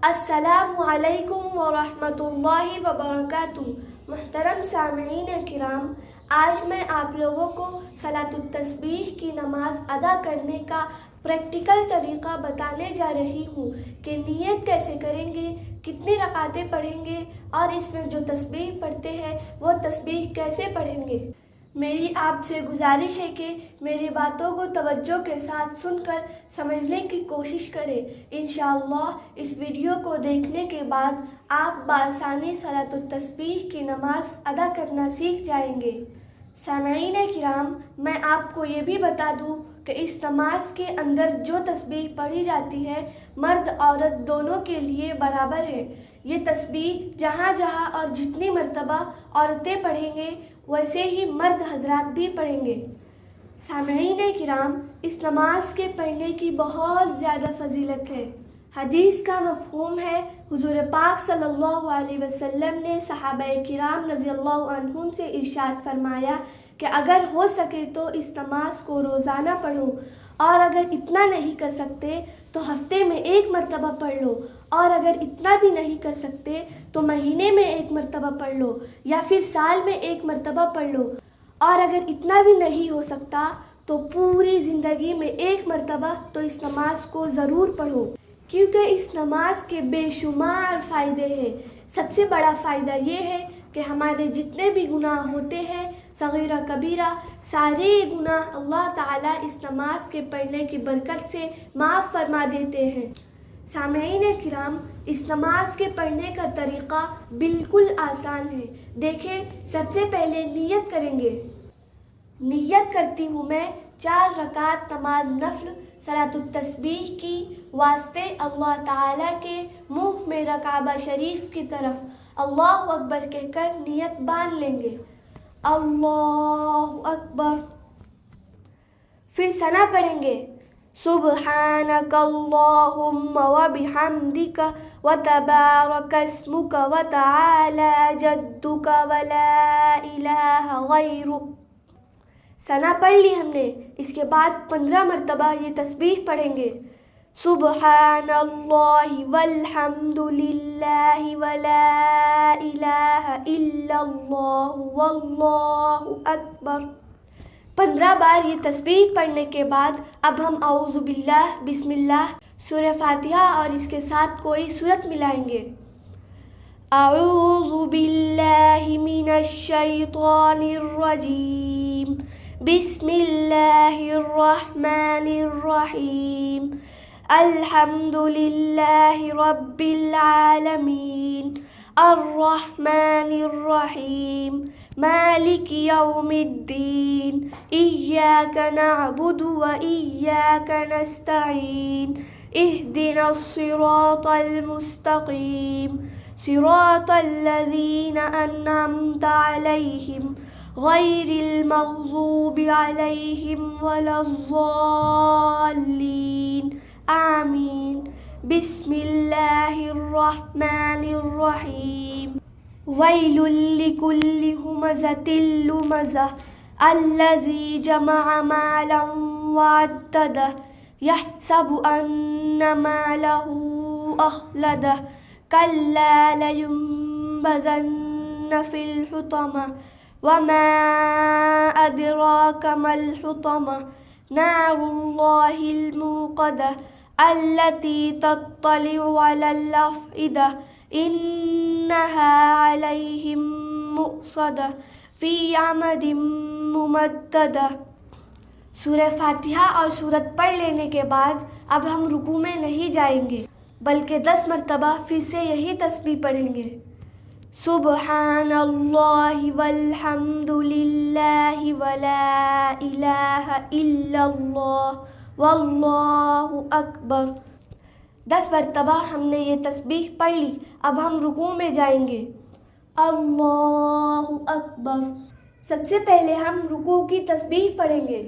السلام علیکم ورحمۃ اللہ وبرکاتہ۔ محترم سامعین کرام، آج میں آپ لوگوں کو صلاۃ التسبیح کی نماز ادا کرنے کا پریکٹیکل طریقہ بتانے جا رہی ہوں کہ نیت کیسے کریں گے، کتنی رکعتیں پڑھیں گے اور اس میں جو تسبیح پڑھتے ہیں وہ تسبیح کیسے پڑھیں گے۔ میری آپ سے گزارش ہے کہ میری باتوں کو توجہ کے ساتھ سن کر سمجھنے کی کوشش کریں۔ انشاءاللہ اس ویڈیو کو دیکھنے کے بعد آپ بآسانی صلاۃ التسبیح کی نماز ادا کرنا سیکھ جائیں گے۔ سامعین کرام، میں آپ کو یہ بھی بتا دوں کہ اس نماز کے اندر جو تسبیح پڑھی جاتی ہے مرد عورت دونوں کے لیے برابر ہے۔ یہ تسبیح جہاں جہاں اور جتنی مرتبہ عورتیں پڑھیں گے ویسے ہی مرد حضرات بھی پڑھیں گے۔ سامعین کرام، اس نماز کے پڑھنے کی بہت زیادہ فضیلت ہے۔ حدیث کا مفہوم ہے، حضور پاک صلی اللہ علیہ وسلم نے صحابہ کرام رضی اللہ عنہم سے ارشاد فرمایا کہ اگر ہو سکے تو اس نماز کو روزانہ پڑھو، اور اگر اتنا نہیں کر سکتے تو ہفتے میں ایک مرتبہ پڑھ لو، اور اگر اتنا بھی نہیں کر سکتے تو مہینے میں ایک مرتبہ پڑھ لو، یا پھر سال میں ایک مرتبہ پڑھ لو، اور اگر اتنا بھی نہیں ہو سکتا تو پوری زندگی میں ایک مرتبہ تو اس نماز کو ضرور پڑھو، کیونکہ اس نماز کے بے شمار فائدے ہیں۔ سب سے بڑا فائدہ یہ ہے کہ ہمارے جتنے بھی گناہ ہوتے ہیں صغیرہ کبیرہ، سارے گناہ اللہ تعالیٰ اس نماز کے پڑھنے کی برکت سے معاف فرما دیتے ہیں۔ سامعین کرام، اس نماز کے پڑھنے کا طریقہ بالکل آسان ہے۔ دیکھیں، سب سے پہلے نیت کریں گے۔ نیت کرتی ہوں میں 4 رکعت نماز نفل صلاۃ التسبیح کی واسطے اللہ تعالیٰ کے منہ میں کعبہ شریف کی طرف اللہ اکبر کہہ کر نیت باندھ لیں گے۔ اللہ اکبر۔ پھر ثنا پڑھیں گے، سبحانک اللہم وبحمدک وتبارک اسمک وتعالی جدک ولا الہ غیرک۔ ثنا پڑھ لی ہم نے، اس کے بعد 15 مرتبہ یہ تسبیح پڑھیں گے، سبحان اللہ والحمد للہ ولا الہ الا اللہ واللہ اکبر۔ 15 بار یہ تسبیح پڑھنے کے بعد اب ہم اعوذ باللہ، بسم اللہ، سورہ فاتحہ اور اس کے ساتھ کوئی سورت ملائیں گے۔ اعوذ باللہ من الشیطان الرجیم، بسم اللہ الرحمن الرحیم، الحمد للہ رب العالمین، الرحمن الرحیم، مالک یوم الدین، ایاک نعبد و ایاک نستعین، اہدنا الصراط المستقیم، صراط الذین انعمت علیہم غیر المغضوب علیہم ولا الضالین، آمین۔ بسم اللہ الرحمن الرحیم، ویل لکل ہمزۃ لمزہ الذی جمع مالا وعددہ یحسب ان مالہ اخلدہ کلا لینبذن فی الحطمہ وما ادراک ما الحطمہ نار اللہ الموقدہ التي تطلع على الأفئدة إنها عليهم مؤصدة في عمد ممددة۔ سورہ فاتحہ اور سورت پڑھ لینے کے بعد اب ہم رکوع میں نہیں جائیں گے، بلکہ 10 مرتبہ پھر سے یہی تسبیح پڑھیں گے، سبحان اللہ والحمد للہ ولا الہ الا اللہ واللہ اکبر۔ 10 مرتبہ ہم نے یہ تسبیح پڑھ لی، اب ہم رکوع میں جائیں گے، اللہ اکبر۔ سب سے پہلے ہم رکوع کی تسبیح پڑھیں گے،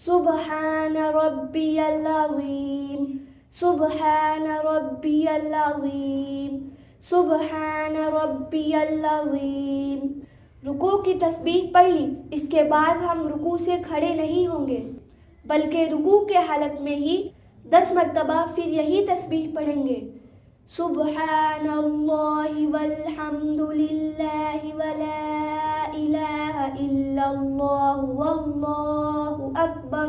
سبحان ربی العظیم، سبحان ربی العظیم، سبحان ربی العظیم۔ رکوع کی تسبیح پڑھ لی، اس کے بعد ہم رکوع سے کھڑے نہیں ہوں گے، بلکہ رکوع کے حالت میں ہی 10 مرتبہ پھر یہی تسبیح پڑھیں گے، سبحان اللہ والحمد للہ ولا الہ الا اللہ واللہ اکبر۔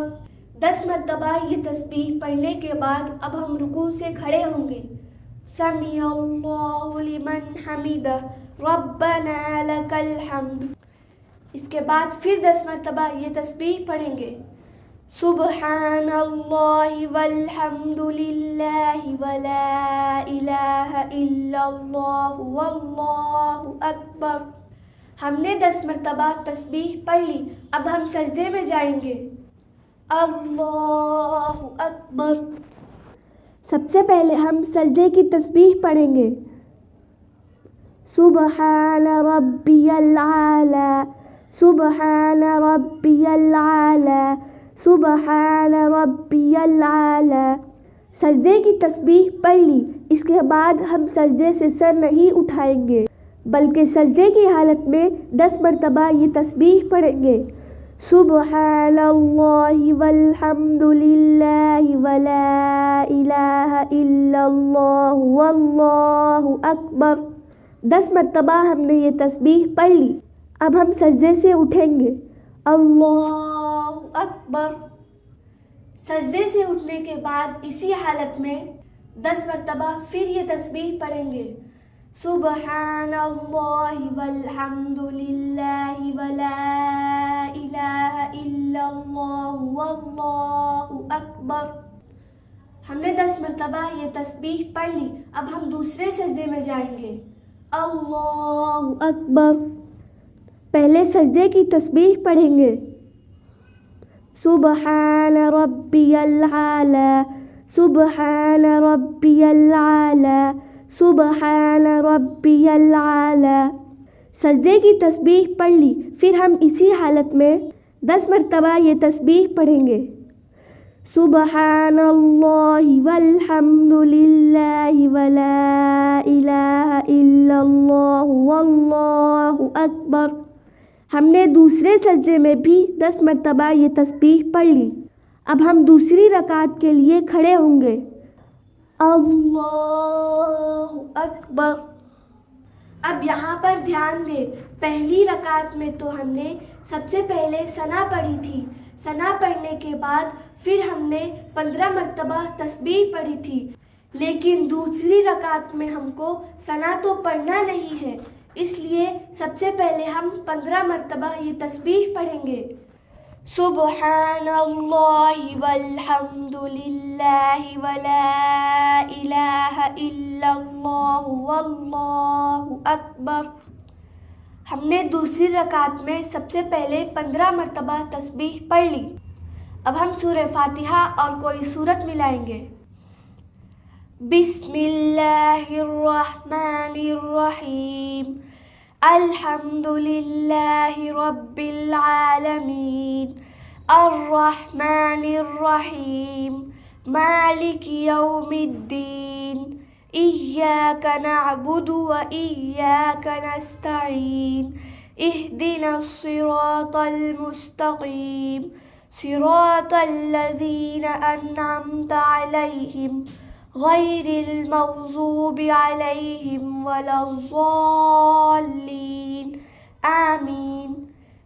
10 مرتبہ یہ تسبیح پڑھنے کے بعد اب ہم رکوع سے کھڑے ہوں گے۔ سمیع اللہ لمن حمدہ ربنا لک الحمد۔ اس کے بعد پھر 10 مرتبہ یہ تسبیح پڑھیں گے۔ سبحان اللہ والحمد للہ ولا الہ الا اللہ واللہ اکبر۔ ہم نے 10 مرتبہ تسبیح پڑھ لی، اب ہم سجدے میں جائیں گے۔ اللہ اکبر۔ سب سے پہلے ہم سجدے کی تسبیح پڑھیں گے۔ سبحان ربی العالی، سبحان ربی العالی، سبحان ربی العالی۔ سجدے کی تسبیح پڑھ لی، اس کے بعد ہم سجدے سے سر نہیں اٹھائیں گے بلکہ سجدے کی حالت میں 10 مرتبہ یہ تسبیح پڑھیں گے۔ سبحان اللہ والحمد للہ ولا الہ الا اللہ واللہ اکبر۔ 10 مرتبہ ہم نے یہ تسبیح پڑھ لی، اب ہم سجدے سے اٹھیں گے۔ اللہ اکبر۔ سجدے سے اٹھنے کے بعد اسی حالت میں 10 مرتبہ پھر یہ تسبیح پڑھیں گے۔ سبحان اللہ والحمد للہ ولا الہ الا اللہ واللہ اکبر۔ ہم نے 10 مرتبہ یہ تسبیح پڑھ لی، اب ہم دوسرے سجدے میں جائیں گے۔ اللہ اکبر۔ پہلے سجدے کی تسبیح پڑھیں گے۔ سبحان ربی العالی، سبحان ربی العالی، سبحان ربی العالی۔ سجدے کی تسبیح پڑھ لی، پھر ہم اسی حالت میں 10 مرتبہ یہ تسبیح پڑھیں گے۔ سبحان اللہ والحمد للہ ولا الہ الا اللہ واللہ اکبر۔ ہم نے دوسرے سجدے میں بھی 10 مرتبہ یہ تسبیح پڑھ لی، اب ہم دوسری رکعت کے لیے کھڑے ہوں گے۔ اللہ اکبر۔ اب یہاں پر دھیان دیں، پہلی رکعت میں تو ہم نے سب سے پہلے ثنا پڑھی تھی، ثنا پڑھنے کے بعد پھر ہم نے 15 مرتبہ تسبیح پڑھی تھی، لیکن دوسری رکعت میں ہم کو ثنا تو پڑھنا نہیں ہے، اس لیے سب سے پہلے ہم 15 مرتبہ یہ تسبیح پڑھیں گے۔ سبحان اللہ والحمد للہ ولا الہ الا اللہ واللہ اکبر۔ ہم نے دوسری رکعت میں سب سے پہلے 15 مرتبہ تسبیح پڑھ لی، اب ہم سورہ فاتحہ اور کوئی سورت ملائیں گے۔ بسم اللہ الرحمن الرحیم، الحمد للہ رب العالمین، الرحمن الرحیم، مالک یوم الدین، ایاک نعبد و ایاک نستعین، اہدنا الصراط المستقیم، صراط الذین انعمت علیہم غیر المغضوب علیہم ولا الضالین، آمین۔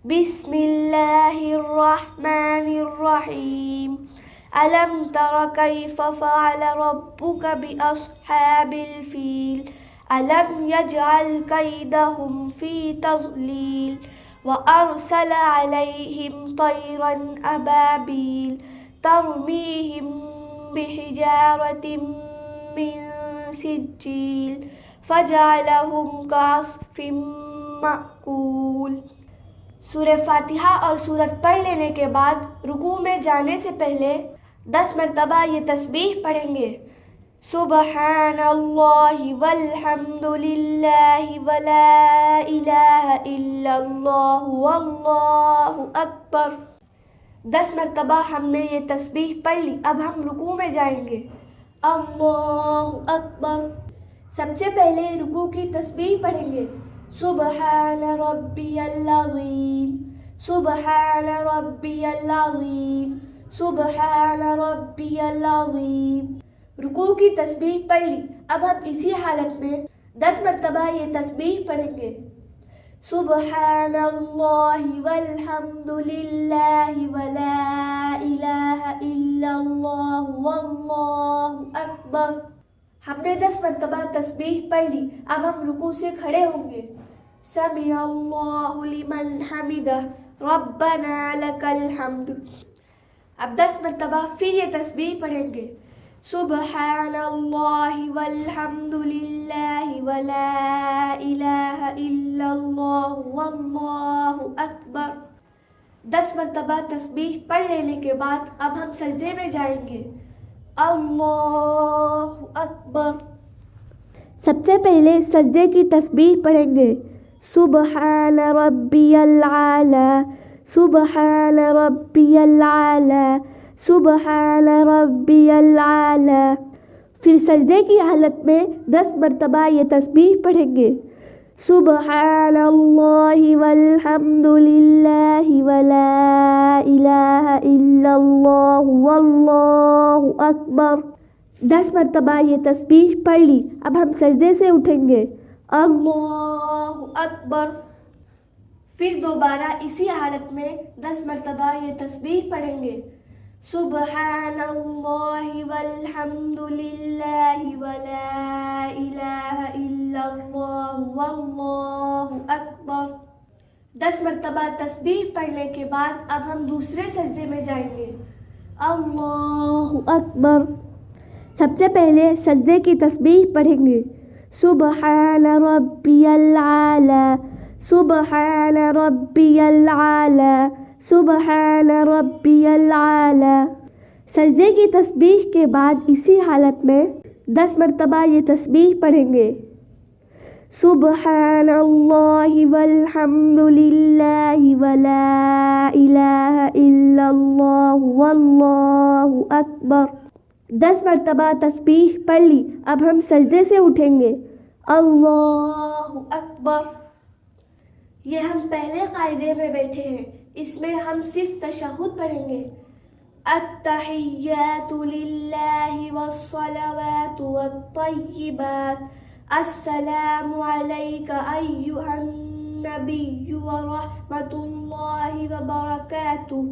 بسم اللہ الرحمن الرحیم، ألم تر كيف فعل ربك بأصحاب الفيل ألم يجعل كيدهم في تضليل وأرسل عليهم طيرا أبابيل ترميهم بحجارة من سجيل فجعلهم كعصف مأكول۔ سورہ فاتحہ اور سورت پڑھ لینے کے بعد رکوع میں جانے سے پہلے 10 مرتبہ یہ تسبیح پڑھیں گے۔ سبحان اللہ والحمد للہ ولا الہ الا اللہ واللہ اکبر۔ 10 مرتبہ ہم نے یہ تسبیح پڑھ لی، اب ہم رکوع میں جائیں گے۔ اللہ اکبر۔ سب سے پہلے رکوع کی تسبیح پڑھیں گے۔ سبحان ربی العظیم، سبحان ربی العظیم، سبحان ربی العظیم، رکوع کی تسبیح پڑھ لی. اب ہم اسی حالت میں 10 مرتبہ یہ تسبیح پڑھیں گے. سبحان اللہ والحمد للہ ولا الہ الا اللہ واللہ اکبر. ہم نے 10 مرتبہ تسبیح پڑھ لی. اب ہم رکوع سے کھڑے ہوں گے. سمع اللہ لمن حمدہ ربنا لک الحمد. اب 10 مرتبہ پھر یہ تسبیح پڑھیں گے. سبحان اللہ والحمد للہ ولا الہ الا اللہ واللہ اکبر. 10 مرتبہ تسبیح پڑھ لینے کے بعد اب ہم سجدے میں جائیں گے. اللہ اکبر. سب سے پہلے سجدے کی تسبیح پڑھیں گے. سبحان ربی العالی سبحان ربی العالی سبحان ربی العالی. پھر سجدے کی حالت میں 10 مرتبہ یہ تسبیح پڑھیں گے. سبحان اللہ والحمد للہ ولا الہ الا اللہ واللہ اکبر. 10 مرتبہ یہ تسبیح پڑھ لی. اب ہم سجدے سے اٹھیں گے. اللہ اکبر. پھر دوبارہ اسی حالت میں 10 مرتبہ یہ تسبیح پڑھیں گے. سبحان اللہ والحمد للہ ولا الہ الا اللہ واللہ اکبر. 10 مرتبہ تسبیح پڑھنے کے بعد اب ہم دوسرے سجدے میں جائیں گے. اللہ اکبر. سب سے پہلے سجدے کی تسبیح پڑھیں گے. سبحان ربی العالی سبحان ربی العالی سبحان ربی العالی. سجدے کی تسبیح کے بعد اسی حالت میں 10 مرتبہ یہ تسبیح پڑھیں گے. سبحان اللہ والحمد للہ ولا الہ الا اللہ واللہ اکبر. 10 مرتبہ تسبیح پڑھ لی. اب ہم سجدے سے اٹھیں گے. اللہ اکبر. یہ ہم پہلے قاعدے میں بیٹھے ہیں. اس میں ہم صرف تشہد پڑھیں گے. التحیات للہ والصلوات والطیبات السلام علیک ایہا النبی ورحمۃ اللہ وبرکاتہ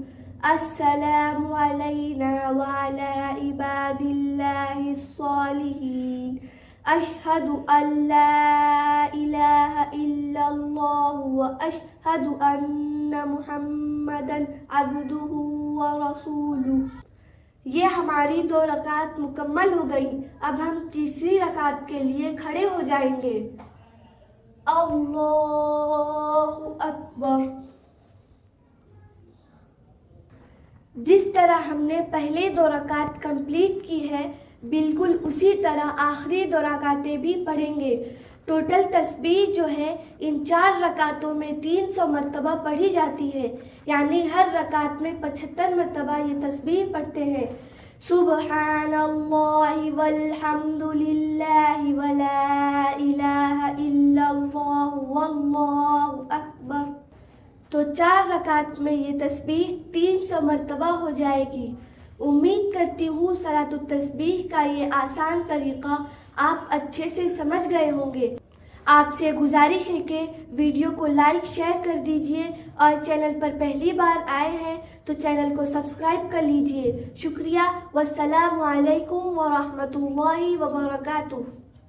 السلام علینا وعلی عباد اللہ الصالحین اشہد ان لا الہ الا اللہ واشہد ان محمدا عبدہ ورسولہ. یہ ہماری 2 رکعت مکمل ہو گئی. اب ہم تیسری رکعت کے لیے کھڑے ہو جائیں گے. اللہ اکبر. جس طرح ہم نے پہلے 2 رکعت کمپلیٹ کی ہے بالکل اسی طرح آخری 2 رکعتیں بھی پڑھیں گے. ٹوٹل تسبیح جو ہے ان 4 رکعتوں میں 300 مرتبہ پڑھی جاتی ہے. یعنی ہر رکعت میں 75 مرتبہ یہ تسبیح پڑھتے ہیں. سبحان اللہ والحمد للہ ولا الہ الا اللہ واللہ اکبر. تو 4 رکعت میں یہ تسبیح 300 مرتبہ ہو جائے گی. امید کرتی ہوں صلاۃ التسبیح کا یہ آسان طریقہ آپ اچھے سے سمجھ گئے ہوں گے. آپ سے گزارش ہے کہ ویڈیو کو لائک شیئر کر دیجئے اور چینل پر پہلی بار آئے ہیں تو چینل کو سبسکرائب کر لیجئے. شکریہ. والسلام علیکم ورحمۃ اللہ وبرکاتہ.